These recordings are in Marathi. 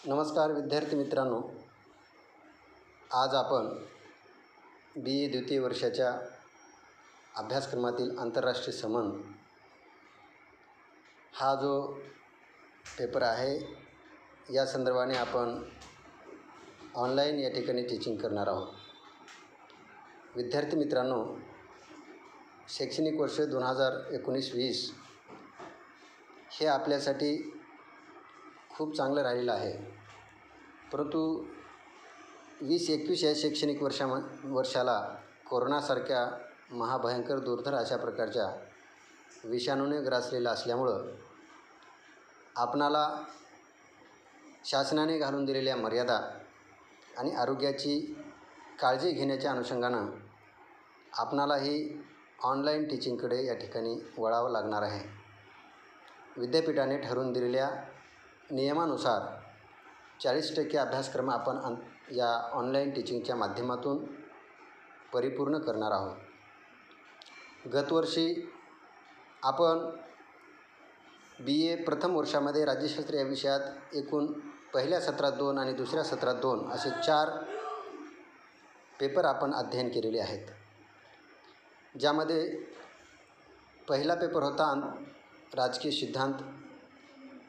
नमस्कार विद्यार्थी मित्रांनो, आज आपण BA द्वितीय वर्षाच्या अभ्यासक्रमातील आंतरराष्ट्रीय संबंध हा जो पेपर आहे या संदर्भाने आपण ऑनलाईन या ठिकाणी टीचिंग करणार आहोत. विद्यार्थी मित्रांनो, शैक्षणिक वर्ष 2019-20 हे आपल्यासाठी खूप चांगलं राहिलेलं आहे. परंतु 2021 या शैक्षणिक वर्षाला कोरोनासारख्या महाभयंकर दुर्धर अशा प्रकारच्या विषाणूने ग्रासलेला असल्यामुळं आपणाला शासनाने घालून दिलेल्या मर्यादा आणि आरोग्याची काळजी घेण्याच्या अनुषंगानं आपणालाही ऑनलाईन टीचिंगकडे या ठिकाणी वळावं लागणार आहे. विद्यापीठाने ठरवून दिलेल्या नियमानुसार 40% अभ्यासक्रम आपण या ऑनलाईन टीचिंगच्या माध्यमातून परिपूर्ण करणार आहोत. गतवर्षी आपण BA प्रथम वर्षामध्ये राज्यशास्त्र या विषयात एकूण पहिल्या सत्रात 2 आणि दुसऱ्या सत्रात 2 असे 4 पेपर आपण अध्ययन केलेले आहेत. ज्यामध्ये पहिला पेपर होता राजकीय सिद्धांत,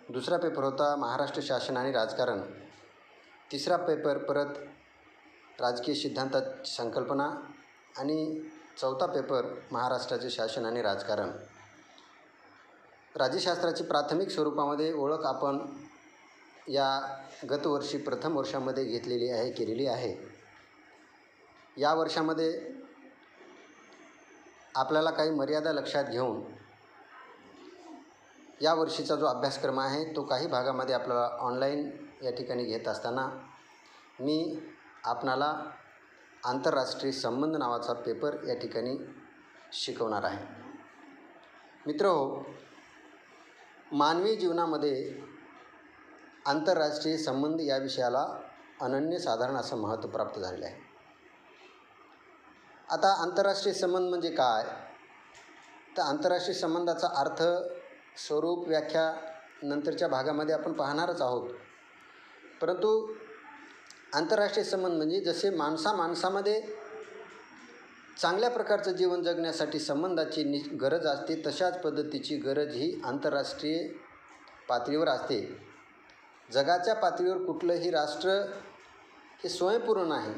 दुसरा पेपर होता महाराष्ट्र शासन आणि राजकारण, तिसरा पेपर परत राजकीय सिद्धांताची संकल्पना आणि चौथा पेपर महाराष्ट्राचे शासन आणि राजकारण. राज्यशास्त्राची प्राथमिक स्वरूपामध्ये ओळख आपण या गतवर्षी प्रथम वर्षामध्ये केलेली आहे. या वर्षामध्ये आपल्याला काही मर्यादा लक्षात घेऊन या वर्षीचा जो अभ्यासक्रम आहे तो काही भागामध्ये आपल्याला ऑनलाईन या ठिकाणी घेत असताना मी आपणाला आंतरराष्ट्रीय संबंध नावाचा पेपर या ठिकाणी शिकवणार आहे. मित्रहो, मानवी जीवनामध्ये आंतरराष्ट्रीय संबंध या विषयाला अनन्यसाधारण असं महत्त्व प्राप्त झालेलं आहे. आता आंतरराष्ट्रीय संबंध म्हणजे काय? तर आंतरराष्ट्रीय संबंधाचा अर्थ, स्वरूप, व्याख्या नंतरच्या भागामध्ये आपण पाहणारच आहोत. परंतु आंतरराष्ट्रीय संबंध म्हणजे जसे माणसामध्ये चांगल्या प्रकारचं जीवन जगण्यासाठी संबंधाची गरज असते, तशाच पद्धतीची गरज ही आंतरराष्ट्रीय पातळीवर असते. जगाच्या पातळीवर कुठलंही राष्ट्र हे स्वयंपूर्ण नाही.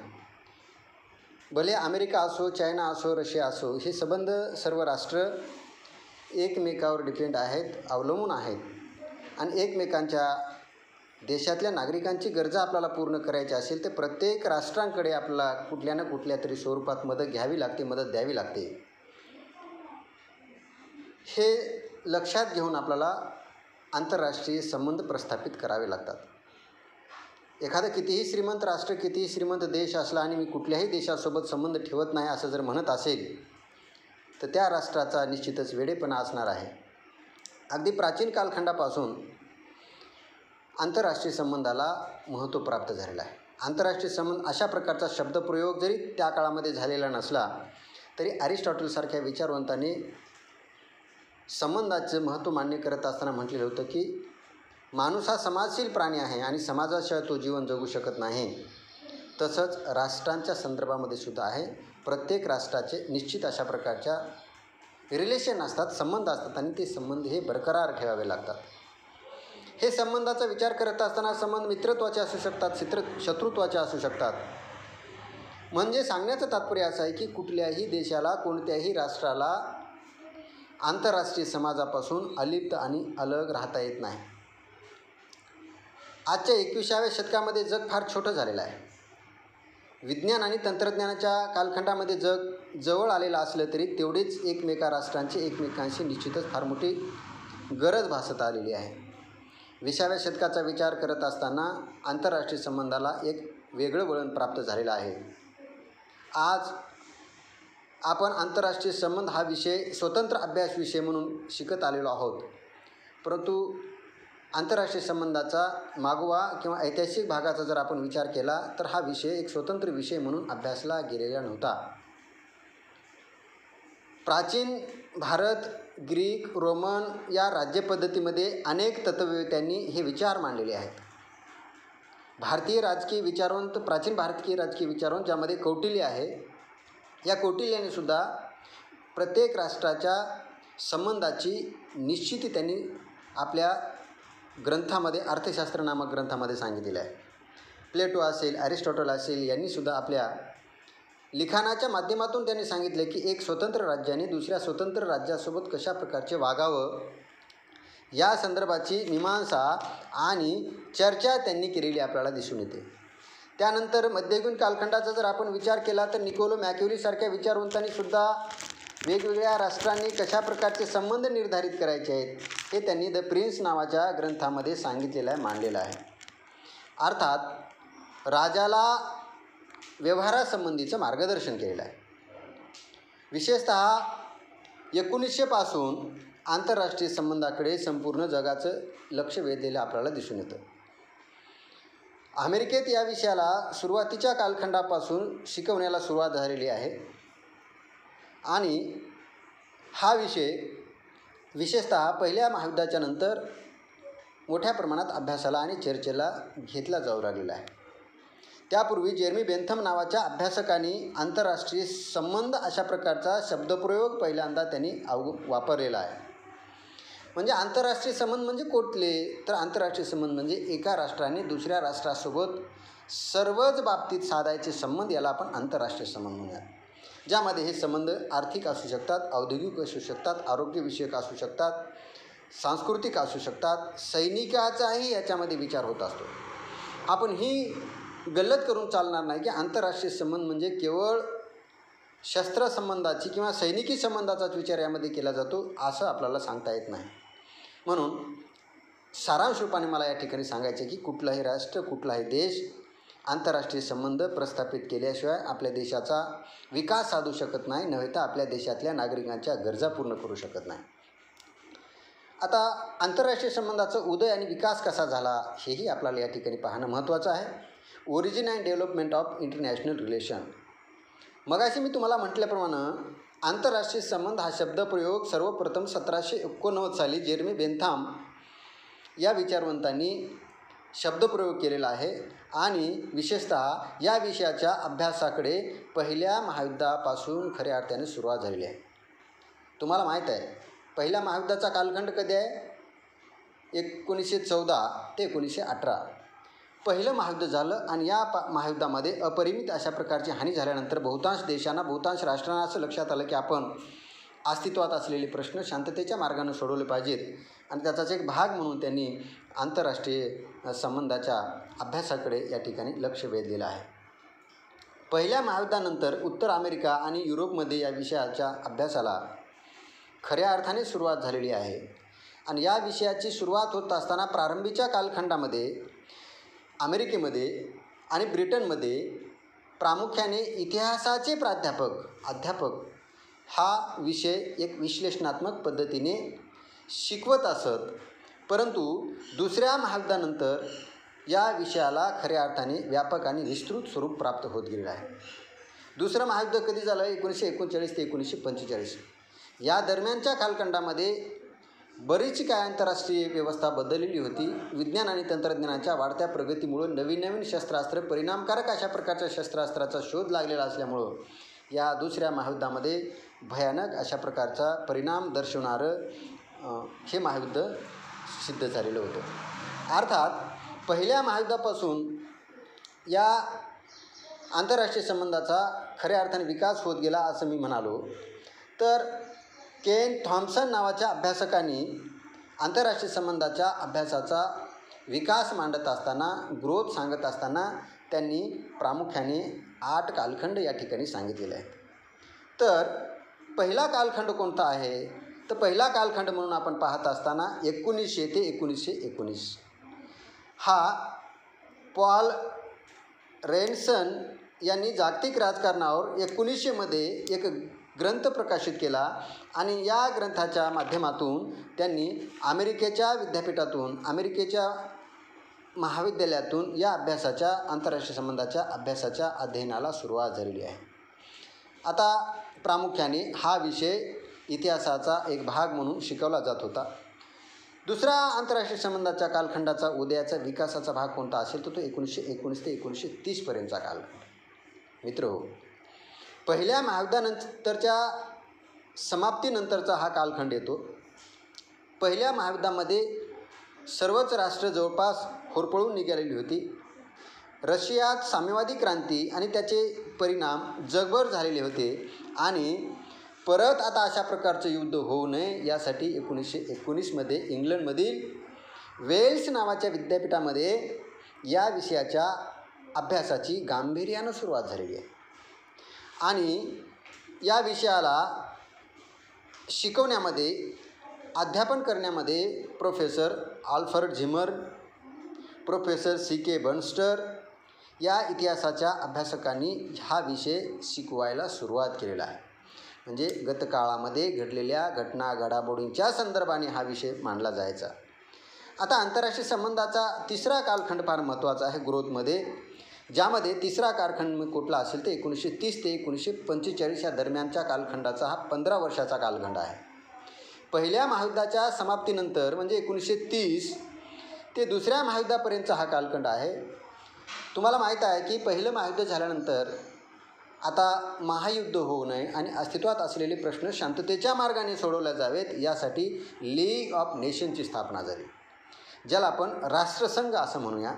भले अमेरिका असो, चायना असो, रशिया असो, हे संबंध सर्व राष्ट्र एकमेकावर डिपेंड आहेत, अवलंबून आहेत आणि एकमेकांच्या देशातल्या नागरिकांची गरजा आपल्याला पूर्ण करायची असेल तर प्रत्येक राष्ट्रांकडे आपल्याला कुठल्या ना कुठल्या तरी स्वरूपात मदत घ्यावी लागते, मदत द्यावी लागते. हे लक्षात घेऊन आपल्याला आंतरराष्ट्रीय संबंध प्रस्थापित करावे लागतात. एखादं कितीही श्रीमंत राष्ट्र, कितीही श्रीमंत देश असला आणि मी कुठल्याही देशासोबत संबंध ठेवत नाही असं जर म्हणत असेल तर त्या राष्ट्राचा निश्चितच वेडेपणा असणार आहे. अगदी प्राचीन कालखंडापासून आंतरराष्ट्रीय संबंधाला महत्त्व प्राप्त झालेलं आहे. आंतरराष्ट्रीय संबंध अशा प्रकारचा शब्दप्रयोग जरी त्या काळामध्ये झालेला नसला तरी अरिस्टॉटलसारख्या विचारवंतांनी संबंधाचं महत्त्व मान्य करत असताना म्हटलेलं होतं की माणूस हा समाजशील प्राणी आहे आणि समाजाशिवाय तो जीवन जगू शकत नाही. तसंच राष्ट्रांच्या संदर्भामध्ये सुद्धा आहे. प्रत्येक राष्ट्राचे निश्चित अशा प्रकारच्या रिलेशन असतात, संबंध असतात आणि ते संबंध हे बरकरार ठेवावे लागतात. हे संबंधाचा विचार करत असताना संबंध मित्रत्वाचे असू शकतात, शत्रुत्वाचे असू शकतात. म्हणजे सांगण्याचं तात्पर्य असं आहे की कुठल्याही देशाला, कोणत्याही राष्ट्राला आंतरराष्ट्रीय समाजापासून अलिप्त आणि अलग राहता येत नाही. आजच्या 21व्या शतकामध्ये जग फार छोटं झालेलं आहे. विज्ञान आणि तंत्रज्ञानाच्या कालखंडामध्ये जग जवळ आलेलं असलं तरी तेवढीच राष्ट्रांची एकमेकांशी निश्चितच फार मोठी गरज भासत आलेली आहे. 20व्या शतकाचा विचार करत असताना आंतरराष्ट्रीय संबंधाला एक वेगळं वळण प्राप्त झालेलं आहे. आज आपण आंतरराष्ट्रीय संबंध हा विषय स्वतंत्र अभ्यास विषय म्हणून शिकत आलेलो आहोत. परंतु आंतरराष्ट्रीय संबंधाचा मागोवा किंवा ऐतिहासिक भागाचा जर आपण विचार केला तर हा विषय एक स्वतंत्र विषय म्हणून अभ्यासला गेलेला नव्हता. प्राचीन भारत, ग्रीक, रोमन या राज्यपद्धतीमध्ये अनेक तत्त्ववेत्यांनी हे विचार मांडलेले आहेत. भारतीय राजकीय विचारवंत, प्राचीन भारतीय राजकीय विचारवंत ज्यामध्ये कौटिल्य आहे, या कौटिल्याने सुद्धा प्रत्येक राष्ट्राच्या संबंधाची निश्चिती त्यांनी आपल्या ग्रंथामध्ये, अर्थशास्त्र नामक ग्रंथामध्ये सांगितलेलं आहे. प्लेटो असेल, ॲरिस्टॉटल असेल, यांनीसुद्धा आपल्या लिखाणाच्या माध्यमातून त्यांनी सांगितले की एक स्वतंत्र राज्याने दुसऱ्या स्वतंत्र राज्यासोबत कशा प्रकारचे वागावं या संदर्भाची मीमांसा आणि चर्चा त्यांनी केलेली आपल्याला दिसून येते. त्यानंतर मध्ययुगीन कालखंडाचा जर आपण विचार केला तर निकोलो मॅकिव्हेलीसारख्या विचारवंतांनी सुद्धा वेगवेगळ्या राष्ट्रांनी कशा प्रकारचे संबंध निर्धारित करायचे आहेत हे त्यांनी द प्रिन्स नावाच्या ग्रंथामध्ये सांगितलेलं आहे, मांडलेलं आहे. अर्थात राजाला व्यवहारासंबंधीचं मार्गदर्शन केलेलं आहे. विशेषतः 1900 पासून आंतरराष्ट्रीय संबंधाकडे संपूर्ण जगाचं लक्ष वेधलेलं आपल्याला दिसून येतं. अमेरिकेत या विषयाला सुरुवातीच्या कालखंडापासून शिकवण्याला सुरुवात झालेली आहे आणि हा विषय विशेषतः पहिल्या महायुद्धाच्या नंतर मोठ्या प्रमाणात अभ्यासाला आणि चर्चेला घेतला जाऊ लागलेला आहे. त्यापूर्वी जेरमी बेंथम नावाच्या अभ्यासकांनी आंतरराष्ट्रीय संबंध अशा प्रकारचा शब्दप्रयोग पहिल्यांदा त्यांनी वापरलेला आहे. म्हणजे आंतरराष्ट्रीय संबंध म्हणजे कुठले, तर आंतरराष्ट्रीय संबंध म्हणजे एका राष्ट्राने दुसऱ्या राष्ट्रासोबत सर्वच बाबतीत साधायचे संबंध, याला आपण आंतरराष्ट्रीय संबंध म्हणूयात. ज्यामध्ये हे संबंध आर्थिक असू शकतात, औद्योगिक असू शकतात, आरोग्यविषयक असू शकतात, सांस्कृतिक असू शकतात, सैनिकाचाही याच्यामध्ये विचार होत असतो. आपण ही गल्लत करून चालणार नाही की आंतरराष्ट्रीय संबंध म्हणजे केवळ शस्त्रसंबंधाची किंवा सैनिकी संबंधाचाच विचार यामध्ये केला जातो असं आपल्याला सांगता येत नाही. म्हणून सारांश रूपाने मला या ठिकाणी सांगायचे की कुठलाही राष्ट्र, कुठलाही देश आंतरराष्ट्रीय संबंध प्रस्थापित केल्याशिवाय आपल्या देशाचा विकास साधू शकत नाही, नव्हे तर आपल्या देशातल्या नागरिकांच्या गरजा पूर्ण करू शकत नाही. आता आंतरराष्ट्रीय संबंधाचा उदय आणि विकास कसा झाला हेही आपल्याला या ठिकाणी पाहणं महत्त्वाचं आहे. Origin and development of international relation. मगाशी मी तुम्हाला म्हटल्याप्रमाणे आंतरराष्ट्रीय संबंध हा शब्दप्रयोग सर्वप्रथम 1789 साली जेरमी बेंथम या विचारवंतांनी शब्दप्रयोग केलेला आहे आणि विशेषतः या विषयाच्या अभ्यासाकडे पहिल्या महायुद्धापासून खऱ्या अर्थाने सुरुवात झालेली आहे. तुम्हाला माहीत आहे पहिल्या महायुद्धाचा कालखंड कधी आहे? 1914 ते 1918. पहिलं महायुद्ध झालं आणि या महायुद्धामध्ये अपरिमित अशा प्रकारची हानी झाल्यानंतर बहुतांश देशांना, बहुतांश राष्ट्रांना असं लक्षात आलं की आपण अस्तित्वात असलेले प्रश्न शांततेच्या मार्गाने सोडवले पाहिजेत आणि त्याचाच एक भाग म्हणून त्यांनी आंतरराष्ट्रीय संबंधाच्या अभ्यासाकडे या ठिकाणी लक्ष वेधलेलं आहे. पहिल्या महायुद्धानंतर उत्तर अमेरिका आणि युरोपमध्ये या विषयाच्या अभ्यासाला खऱ्या अर्थाने सुरुवात झालेली आहे आणि या विषयाची सुरुवात होत असताना प्रारंभीच्या कालखंडामध्ये अमेरिकेमध्ये आणि ब्रिटनमध्ये प्रामुख्याने इतिहासाचे अध्यापक हा विषय एक विश्लेषणात्मक पद्धतीने शिकवत असत. परंतु दुसऱ्या महायुद्धानंतर या विषयाला खऱ्या अर्थाने व्यापक आणि विस्तृत स्वरूप प्राप्त होत गेलेलं आहे. दुसरं महायुद्ध कधी झालं? 1939 ते 1945. या दरम्यानच्या कालखंडामध्ये बरीच काय आंतरराष्ट्रीय व्यवस्था बदललेली होती. विज्ञान आणि तंत्रज्ञानाच्या वाढत्या प्रगतीमुळं नवीन शस्त्रास्त्र, परिणामकारक अशा प्रकारच्या शस्त्रास्त्राचा शोध लागलेला असल्यामुळं या दुसऱ्या महायुद्धामध्ये भयानक अशा प्रकारचा परिणाम दर्शवणारं हे महायुद्ध सिद्ध झालेलं होतं. अर्थात पहिल्या महायुद्धापासून या आंतरराष्ट्रीय संबंधाचा खऱ्या अर्थाने विकास होत गेला असं मी म्हणालो तर केन थॉम्सन नावाच्या अभ्यासकांनी आंतरराष्ट्रीय संबंधाच्या अभ्यासाचा विकास मांडत असताना, ग्रोथ सांगत असताना त्यांनी प्रामुख्याने 8 कालखंड या ठिकाणी सांगितलेले आहेत. तर पहिला कालखंड कोणता आहे? तर पहिला कालखंड म्हणून आपण पाहत असताना 1900 ते 1919 हा पॉल रेनसन यांनी जागतिक राजकारणावर 1900 मध्ये एक ग्रंथ प्रकाशित केला आणि या ग्रंथाच्या माध्यमातून त्यांनी अमेरिकेच्या विद्यापीठातून, अमेरिकेच्या महाविद्यालयातून या अभ्यासाच्या, आंतरराष्ट्रीय संबंधाच्या अभ्यासाच्या अध्ययनाला सुरुवात झालेली आहे. आता प्रामुख्याने हा विषय इतिहासाचा एक भाग म्हणून शिकवला जात होता. दुसरा आंतरराष्ट्रीय संबंधाच्या कालखंडाचा उदयाचा विकासाचा भाग कोणता असेल तर तो 1919 ते 1930पर्यंतचा कालखंड. मित्रहो, पहिल्या महायुद्धानंतरच्या समाप्तीनंतरचा हा कालखंड येतो. पहिल्या महायुद्धामध्ये सर्वच राष्ट्र जवळपास होरपळून निघालेली होती. रशियात साम्यवादी क्रांती आणि त्याचे परिणाम जगभर झालेले होते आणि परत आता अशा प्रकारचं युद्ध होऊ नये यासाठी 1919मध्ये इंग्लंडमधील वेल्स नावाच्या विद्यापीठामध्ये या विषयाच्या अभ्यासाची गांभीर्यानं सुरुवात झालेली आहे. आणि या विषयाला शिकवण्यामध्ये, अध्यापन करण्यामध्ये प्रोफेसर आल्फ्रेड झिमर, प्रोफेसर C.K. बर्नस्टर या इतिहासाच्या अभ्यासकांनी हा विषय शिकवायला सुरुवात केलेला आहे. म्हणजे गतकाळामध्ये घडलेल्या घटना घडामोडींच्या संदर्भाने हा विषय मांडला जायचा. आता आंतरराष्ट्रीय संबंधाचा तिसरा कालखंड फार महत्त्वाचा आहे ग्रोथमध्ये, ज्यामध्ये तिसरा कालखंड कुठला असेल तर 1930 ते 1945 या दरम्यानच्या कालखंडाचा हा 15 वर्षाचा कालखंड आहे. पहिल्या महायुद्धाच्या समाप्तीनंतर म्हणजे 1930 ते दुसऱ्या महायुद्धापर्यंतचा हा कालखंड आहे. तुम्हाला माहीत आहे की पहिलं महायुद्ध झाल्यानंतर आता महायुद्ध होऊ नये आणि अस्तित्वात असलेले प्रश्न शांततेच्या मार्गाने सोडवले जावेत यासाठी लीग ऑफ नेशनची स्थापना झाली, ज्याला आपण राष्ट्रसंघ असं म्हणूया.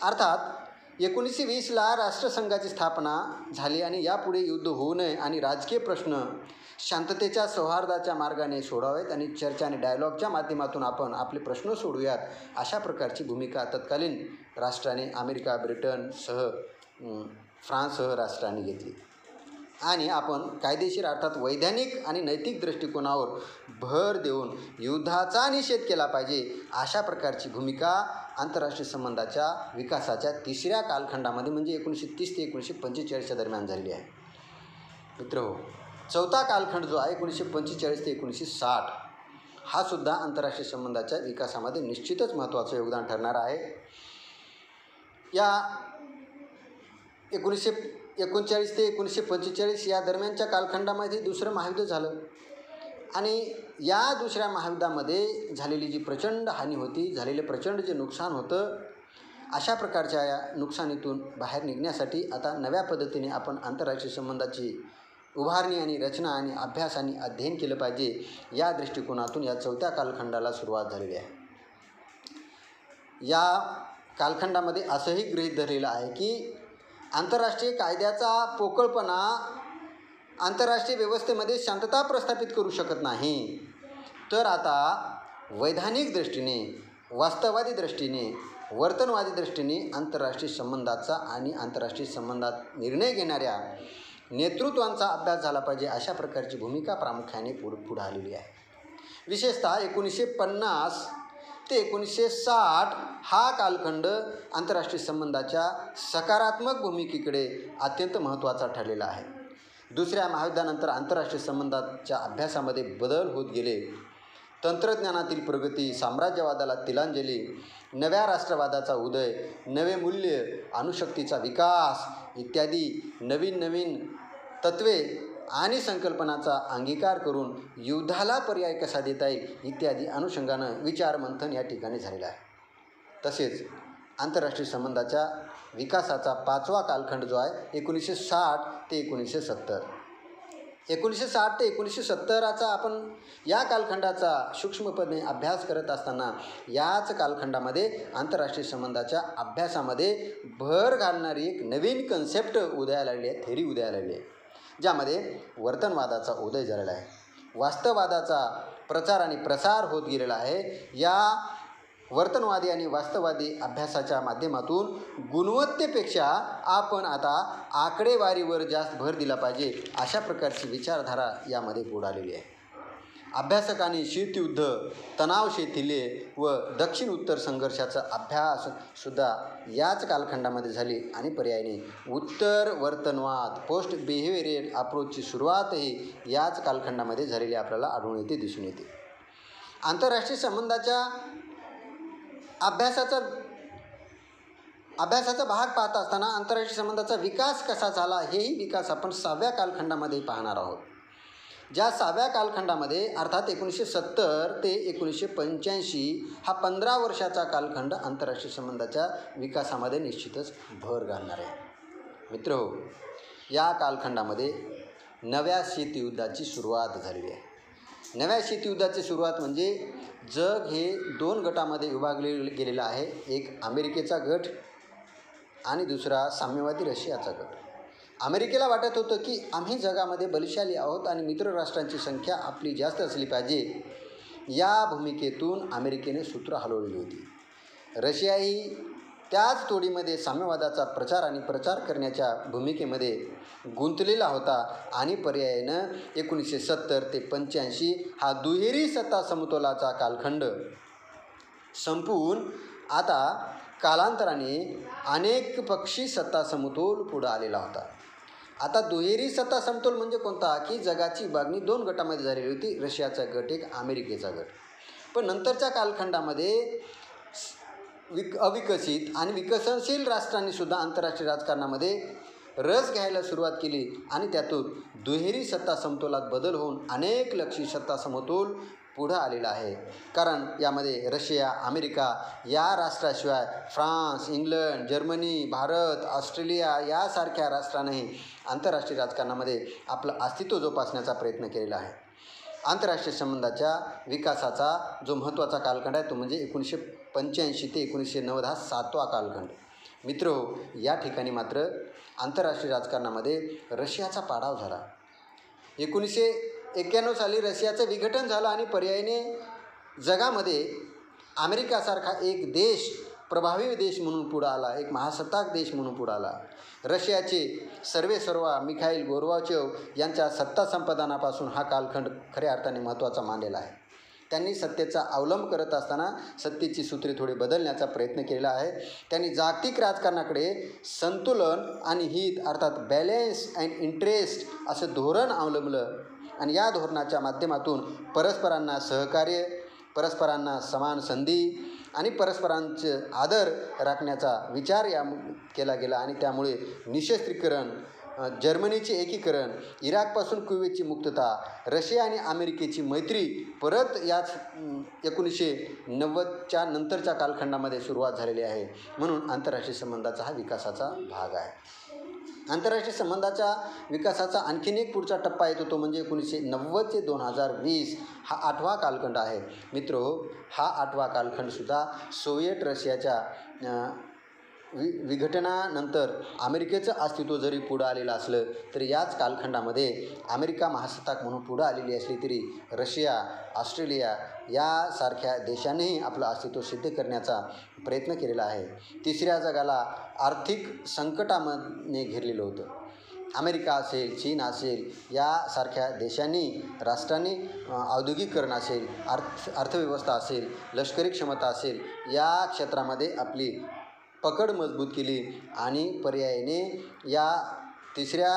अर्थात 1920ला राष्ट्रसंघाची स्थापना झाली आणि यापुढे युद्ध होऊ नये आणि राजकीय प्रश्न शांततेच्या सौहार्दाच्या मार्गाने सोडावेत आणि चर्चा आणि डायलॉगच्या माध्यमातून आपण आपले प्रश्न सोडूयात अशा प्रकारची भूमिका तत्कालीन राष्ट्राने अमेरिका, ब्रिटनसह फ्रान्ससह राष्ट्रांनी घेतली. आणि आपण कायदेशीर अर्थात वैधानिक आणि नैतिक दृष्टिकोनावर भर देऊन युद्धाचा निषेध केला पाहिजे अशा प्रकारची भूमिका आंतरराष्ट्रीय संबंधाच्या विकासाच्या तिसऱ्या कालखंडामध्ये म्हणजे 1930 ते 1945 दरम्यान झालेली आहे. मित्रहो, चौथा कालखंड जो आहे 1945 ते 1960 हा सुद्धा आंतरराष्ट्रीय संबंधाच्या विकासामध्ये निश्चितच महत्त्वाचं योगदान ठरणार आहे. या 1939 ते 1945 या दरम्यानच्या कालखंडामध्ये दुसरं महायुद्ध झालं आणि या दुसऱ्या महायुद्धामध्ये झालेली जी प्रचंड हानी होती, झालेले प्रचंड जे नुकसान होतं, अशा प्रकारच्या या नुकसानीतून बाहेर निघण्यासाठी आता नव्या पद्धतीने आपण आंतरराष्ट्रीय संबंधाची उभारणी आणि रचना आणि अभ्यास आणि अध्ययन केलं पाहिजे या दृष्टिकोनातून या चौथ्या कालखंडाला सुरुवात झालेली आहे. या कालखंडामध्ये असंही गृहीत धरलेलं आहे की आंतरराष्ट्रीय कायद्याचा पोकळपणा आंतरराष्ट्रीय व्यवस्थेमध्ये शांतता प्रस्थापित करू शकत नाही, तर आता वैधानिक दृष्टीने, वास्तववादी दृष्टीने, वर्तनवादी दृष्टीने आंतरराष्ट्रीय संबंधाचा आणि आंतरराष्ट्रीय संबंधात निर्णय घेणाऱ्या नेतृत्वांचा अभ्यास झाला पाहिजे अशा प्रकारची भूमिका प्रामुख्याने पुढे आलेली आहे. विशेषतः 1950 ते 1960 हा कालखंड आंतरराष्ट्रीय संबंधाच्या सकारात्मक भूमिकेकडे अत्यंत महत्त्वाचा ठरलेला आहे. दुसऱ्या महायुद्धानंतर आंतरराष्ट्रीय संबंधाच्या अभ्यासामध्ये बदल होत गेले. तंत्रज्ञानातील प्रगती, साम्राज्यवादाला तिलांजली, नव्या राष्ट्रवादाचा उदय, नवे मूल्य, अणुशक्तीचा विकास इत्यादी नवीन नवीन तत्त्वे आणि संकल्पनाचा अंगीकार करून युद्धाला पर्याय कसा देता येईल इत्यादी अनुषंगानं विचारमंथन या ठिकाणी झालेलं आहे. तसेच आंतरराष्ट्रीय संबंधाच्या विकासाचा पाचवा कालखंड जो आहे 1960 ते 1970. 1960 ते 1970चा आपण या कालखंडाचा सूक्ष्मपणे अभ्यास करत असताना याच कालखंडामध्ये आंतरराष्ट्रीय संबंधाच्या अभ्यासामध्ये भर घालणारी एक नवीन कन्सेप्ट उदयाला आलेली आहे, थेरी उदयाला आलेली आहे, ज्यामध्ये वर्तनवादाचा उदय झालेला आहे, वास्तववादाचा प्रचार आणि प्रसार होत गेलेला आहे. या वर्तनवादी आणि वास्तववादी अभ्यासाच्या माध्यमातून गुणवत्तेपेक्षा आपण आता आकडेवारीवर जास्त भर दिला पाहिजे अशा प्रकारची विचारधारा यामध्ये पुढे आलेली आहे. अभ्यासकांनी शीतयुद्ध, तणाव शैथिल्ये व दक्षिण उत्तर संघर्षाचा अभ्याससुद्धा याच कालखंडामध्ये झाली आणि पर्यायाने उत्तर वर्तनवाद, पोस्ट बिहेवियरल अप्रोचची सुरुवातही याच कालखंडामध्ये झालेली आपल्याला आढळून येते, दिसून येते. आंतरराष्ट्रीय संबंधाच्या अभ्यासाचा भाग पाहत असताना आंतरराष्ट्रीय संबंधाचा विकास कसा झाला हेही विकास आपण 6व्या कालखंडामध्ये पाहणार आहोत, ज्या 6व्या कालखंडामध्ये अर्थात 1970 ते 1985 हा 15 वर्षाचा कालखंड आंतरराष्ट्रीय संबंधाच्या विकासामध्ये निश्चितच भर घालणार आहे. मित्रहो, या कालखंडामध्ये नव्या शीतयुद्धाची सुरुवात झालेली आहे. नव्या शीतयुद्धाची सुरुवात म्हणजे जग हे 2 गटामध्ये विभागले गेलेलं आहे. एक अमेरिकेचा गट आणि दुसरा साम्यवादी रशियाचा गट. अमेरिकेला वाटत होतं की आम्ही जगामध्ये बलशाली आहोत आणि मित्र राष्ट्रांची संख्या आपली जास्त असली पाहिजे. या भूमिकेतून अमेरिकेने सूत्र हलवलेली होती. रशियाही त्याच तोडीमध्ये साम्यवादाचा प्रचार आणि प्रचार करण्याच्या भूमिकेमध्ये गुंतलेला होता आणि पर्यायानं 1970 ते 85 हा दुहेरी सत्ता समतोलाचा कालखंड संपवून आता कालांतराने अनेक पक्षी सत्ता समतोल पुढं आलेला होता. आता दुहेरी सत्ता समतोल म्हणजे कोणता, की जगाची विभागणी 2 गटामध्ये झालेली होती, रशियाचा गट एक, अमेरिकेचा गट. पण नंतरच्या कालखंडामध्ये अविकसित आणि विकसनशील राष्ट्रांनीसुद्धा आंतरराष्ट्रीय राजकारणामध्ये रस घ्यायला सुरुवात केली आणि त्यातून दुहेरी सत्ता समतोलात बदल होऊन अनेक लक्षी सत्ता समतोल पुढं आलेला आहे. कारण यामध्ये रशिया, अमेरिका या राष्ट्राशिवाय France, England, Germany, Bharat, Australia यासारख्या राष्ट्रांनीही आंतरराष्ट्रीय राजकारणामध्ये आपलं अस्तित्व जोपासण्याचा प्रयत्न केलेला आहे. आंतरराष्ट्रीय संबंधाच्या विकासाचा जो महत्त्वाचा कालखंड आहे तो म्हणजे 1985 ते 1990 हा 7वा कालखंड. मित्रहो, या ठिकाणी मात्र आंतरराष्ट्रीय राजकारणामध्ये रशियाचा पाडाव झाला. 1991 साली रशियाचं विघटन झालं आणि पर्यायाने जगामध्ये अमेरिकासारखा एक देश प्रभावी देश म्हणून पुढं आला, एक महासत्ताक देश म्हणून पुढं आला. रशियाचे सर्वेसर्वा मिखाईल गोर्बाचोव यांच्या सत्ता संपादनापासून हा कालखंड खऱ्या अर्थाने महत्त्वाचा मानलेला आहे. त्यांनी सत्तेचा अवलंब करत असताना सत्तेची सूत्रे थोडी बदलण्याचा प्रयत्न केलेला आहे. त्यांनी जागतिक राजकारणाकडे संतुलन आणि हित अर्थात बॅलेन्स अँड इंटरेस्ट असं धोरण अवलंबलं आणि या धोरणाच्या माध्यमातून परस्परांना सहकार्य, परस्परांना समान संधी आणि परस्परांचे आदर राखण्याचा विचार केला गेला आणि त्यामुळे निःशस्त्रीकरण, जर्मनीचे एकीकरण, इराकपासून कुवेतची मुक्तता, रशिया आणि अमेरिकेची मैत्री परत याच 1990च्या नंतरच्या कालखंडामध्ये सुरुवात झालेली आहे. म्हणून आंतरराष्ट्रीय संबंधाचा हा विकासाचा भाग आहे. आंतरराष्ट्रीय संबंधाच्या विकासाचा आणखीन एक पुढचा टप्पा येतो तो म्हणजे 1990 ते 2020 हा 8वा कालखंड आहे. मित्रहो, हा 8वा कालखंडसुद्धा सोव्हिएट रशियाच्या विघटनानंतर अमेरिकेचं अस्तित्व जरी पुढं आलेलं असलं तरी याच कालखंडामध्ये अमेरिका महासत्ताक म्हणून पुढं आलेली असली तरी रशिया, ऑस्ट्रेलिया यासारख्या देशांनीही आपलं अस्तित्व सिद्ध करण्याचा प्रयत्न केलेला आहे. तिसऱ्या जगाला आर्थिक संकटामध्ये घेरलेलं होतं. अमेरिका असेल, चीन असेल यासारख्या देशांनी, राष्ट्रांनी औद्योगिकरण असेल, अर्थव्यवस्था असेल, लष्करी क्षमता असेल या क्षेत्रामध्ये आपली पकड मजबूत केली आणि पर्यायाने या तिसऱ्या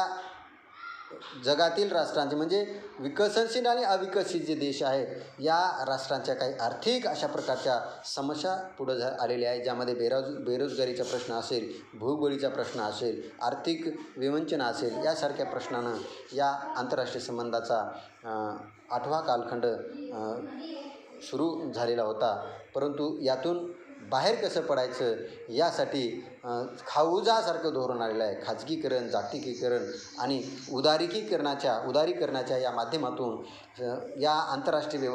जगातील राष्ट्रांचे म्हणजे विकसनशील आणि अविकसित जे देश आहेत या राष्ट्रांच्या काही आर्थिक अशा प्रकारच्या समस्या पुढं आलेल्या आहेत, ज्यामध्ये बेरोजगारीचा प्रश्न असेल, भूगोळीचा प्रश्न असेल, आर्थिक विवंचना असेल यासारख्या प्रश्नानं या आंतरराष्ट्रीय संबंधाचा 8वा कालखंड सुरू झालेला होता. परंतु यातून बाहेर कसं पडायचं यासाठी खाऊजासारखं धोरण आलेलं आहे. खाजगीकरण, जागतिकीकरण आणि उदारीकरणाच्या या माध्यमातून या आंतरराष्ट्रीय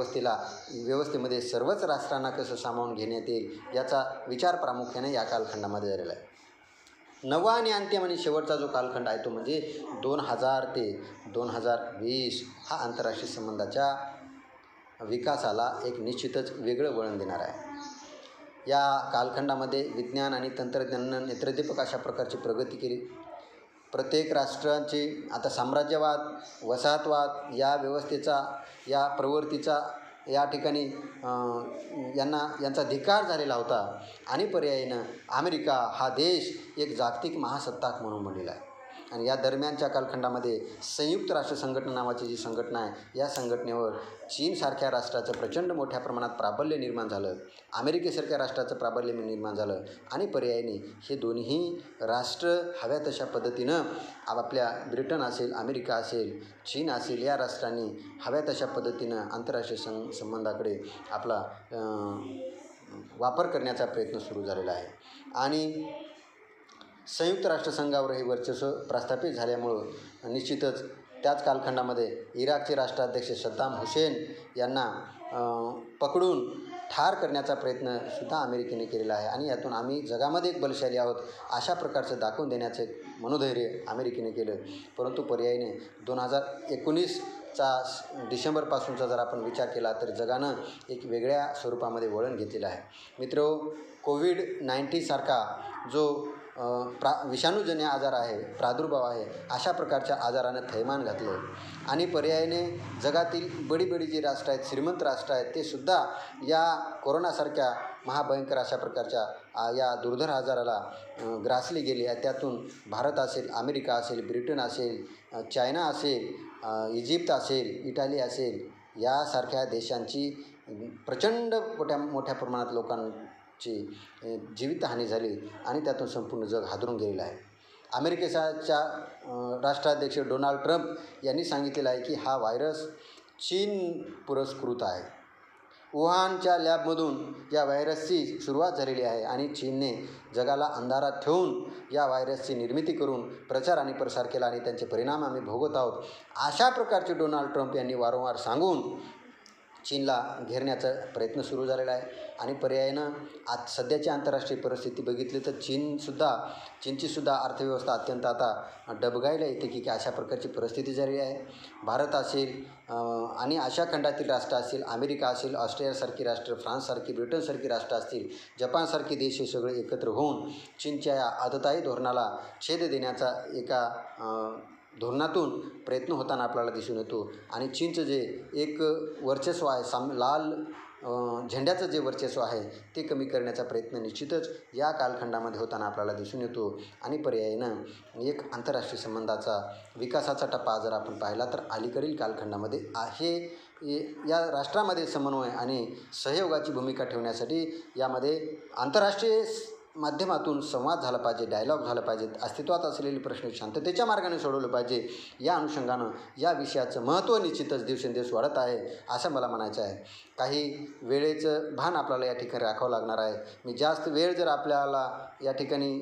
व्यवस्थेमध्ये सर्वच राष्ट्रांना कसं सामावून घेण्यात येईल याचा विचार प्रामुख्याने या कालखंडामध्ये झालेला आहे. 9वा आणि अंतिम आणि शेवटचा जो कालखंड आहे तो म्हणजे 2000 ते 2020 हा आंतरराष्ट्रीय संबंधाच्या विकासाला एक निश्चितच वेगळं वळण देणार आहे. या कालखंडामध्ये विज्ञान आणि तंत्रज्ञानानं नेत्रदीपक अशा प्रकारची प्रगती केली. प्रत्येक राष्ट्रांची आता साम्राज्यवाद, वसाहतवाद या व्यवस्थेचा, या प्रवृत्तीचा या ठिकाणी यांचा धिक्कार झालेला होता आणि पर्यायानं अमेरिका हा देश एक जागतिक महासत्ताक म्हणून बनलेला आहे आणि या दरम्यानच्या कालखंडामध्ये संयुक्त राष्ट्र संघटना नावाची जी संघटना आहे, या संघटनेवर चीनसारख्या राष्ट्राचं प्रचंड मोठ्या प्रमाणात प्राबल्य निर्माण झालं, अमेरिकेसारख्या राष्ट्राचं प्राबल्य निर्माण झालं आणि पर्यायाने हे दोन्ही राष्ट्र हव्या तशा पद्धतीनं आपल्या ब्रिटन असेल, अमेरिका असेल, चीन असेल, या राष्ट्रांनी हव्या तशा पद्धतीनं आंतरराष्ट्रीय संबंधाकडे आपला वापर करण्याचा प्रयत्न सुरू झालेला आहे. आणि संयुक्त राष्ट्रसंघावर हे वर्चस्व प्रस्थापित झाल्यामुळं निश्चितच त्याच कालखंडामध्ये इराकचे राष्ट्राध्यक्ष सद्दाम हुसेन यांना पकडून ठार करण्याचा प्रयत्नसुद्धा अमेरिकेने केलेला आहे आणि यातून आम्ही जगामध्ये एक बलशाली आहोत अशा प्रकारचं दाखवून देण्याचं मनोधैर्य अमेरिकेने केलं. परंतु पर्यायाने 2019चा डिसेंबरपासूनचा जर आपण विचार केला तर जगानं एक वेगळ्या स्वरूपामध्ये वळण घेतलेलं आहे. मित्रहो, कोविड-19 सारखा जो विषाणूजन्य आजार आहे, प्रादुर्भाव आहे, अशा प्रकारच्या आजारानं थैमान घातलं आणि पर्यायाने जगातील बडी जी राष्ट्र आहेत, श्रीमंत राष्ट्र आहेत, ते सुद्धा या कोरोनासारख्या महाभयंकर अशा प्रकारच्या या दुर्धर आजाराला ग्रासले गेले आहे. त्यातून भारत असेल, अमेरिका असेल, ब्रिटन असेल, चायना असेल, इजिप्त असेल, इटाली असेल, यासारख्या देशांची प्रचंड मोठ्या प्रमाणात लोकांची जीवितहानी झाली आणि त्यातून संपूर्ण जग हादरून गेलेलं आहे. अमेरिकेच्या राष्ट्राध्यक्ष डोनाल्ड ट्रम्प यांनी सांगितलेलं आहे की हा व्हायरस चीन पुरस्कृत आहे. वुहानच्या लॅबमधून या व्हायरसची सुरुवात झालेली आहे आणि चीनने जगाला अंधारात ठेवून या व्हायरसची निर्मिती करून प्रचार आणि प्रसार केला आणि त्यांचे परिणाम आम्ही भोगत आहोत. अशा प्रकारचे डोनाल्ड ट्रम्प यांनी वारंवार सांगून चीनला घेरण्याचा प्रयत्न सुरू झालेला आहे. आणि पर्यायानं आज सध्याची आंतरराष्ट्रीय परिस्थिती बघितली तर चीनचीसुद्धा अर्थव्यवस्था अत्यंत आता डबघाईला येते की अशा प्रकारची परिस्थिती झालेली आहे. भारत असेल आणि अशा खंडातील राष्ट्र असतील, अमेरिका असेल, ऑस्ट्रेलियासारखी राष्ट्र, फ्रान्ससारखी, ब्रिटनसारखी राष्ट्र असतील, जपानसारखे देश हे सगळे एकत्र होऊन चीनच्या या आततायी धोरणाला छेद देण्याचा एका धोरणातून प्रयत्न होताना आपल्याला दिसून येतो. आणि चीनचं जे एक वर्चस्व आहे, लाल झेंड्याचं जे वर्चस्व आहे ते कमी करण्याचा प्रयत्न निश्चितच या कालखंडामध्ये होताना आपल्याला दिसून येतो. आणि पर्यायानं एक आंतरराष्ट्रीय संबंधाचा विकासाचा टप्पा जर आपण पाहिला तर अलीकडील कालखंडामध्ये आहे. या राष्ट्रामध्ये समन्वय आणि सहयोगाची भूमिका ठेवण्यासाठी यामध्ये आंतरराष्ट्रीय माध्यमातून संवाद झाला पाहिजे, डायलॉग झाला पाहिजे, अस्तित्वात असलेले प्रश्न शांततेच्या मार्गाने सोडवलं पाहिजे. या अनुषंगानं या विषयाचं महत्त्व निश्चितच दिवसेंदिवस वाढत आहे असं मला म्हणायचं आहे. काही वेळेचं भान आपल्याला या ठिकाणी राखावं लागणार आहे. मी जास्त वेळ जर आपल्याला या ठिकाणी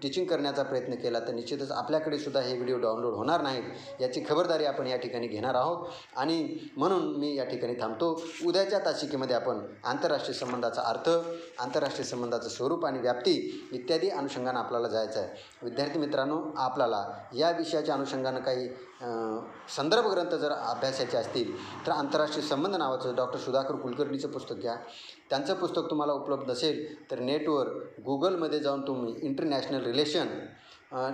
टीचिंग करण्याचा प्रयत्न केला तर निश्चितच आपल्याकडे सुद्धा हे व्हिडिओ डाउनलोड होणार नाहीत याची खबरदारी आपण या ठिकाणी घेणार आहोत. आणि म्हणून मी या ठिकाणी थांबतो. उद्याच्या तासिकेमध्ये आपण आंतरराष्ट्रीय संबंधाचा अर्थ, आंतरराष्ट्रीय संबंधाचं स्वरूप आणि व्याप्ती इत्यादी अनुषंगानं आपल्याला जायचं आहे. विद्यार्थी मित्रांनो, आपल्याला या विषयाच्या अनुषंगानं काही संदर्भ ग्रंथ जर अभ्यासाचे असतील तर आंतरराष्ट्रीय संबंध नावाचं डॉक्टर सुधाकर कुलकर्णीचं पुस्तक घ्या. त्यांचं पुस्तक तुम्हाला उपलब्ध नसेल तर नेटवर गुगलमध्ये जाऊन तुम्ही इंटरनॅशनल रिलेशन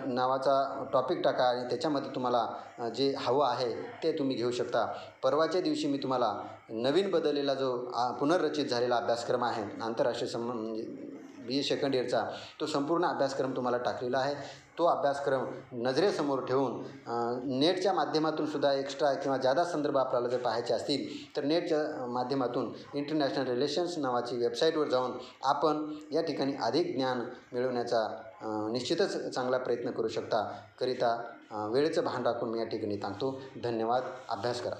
नावाचा टॉपिक टाका आणि त्याच्यामध्ये तुम्हाला जे हवं आहे ते तुम्ही घेऊ शकता. परवाच्या दिवशी मी तुम्हाला नवीन बदललेला जो पुनर्रचित झालेला अभ्यासक्रम आहे आंतरराष्ट्रीय संबंध BA सेकंड इयरचा, तो संपूर्ण अभ्यासक्रम तुम्हाला टाकलेला आहे. तो अभ्यासक्रम नजरेसमोर ठेवून नेटच्या माध्यमातून सुद्धा एक्स्ट्रा किंवा जादा संदर्भ आपल्याला जर पाहायचे असतील तर नेटच्या माध्यमातून इंटरनॅशनल रिलेशन्स नावाची वेबसाईटवर जाऊन आपण या ठिकाणी अधिक ज्ञान मिळवण्याचा निश्चितच चांगला प्रयत्न करू शकता. करिता वेळेचं भान राखून मी या ठिकाणी थांबतो. धन्यवाद. अभ्यास करा.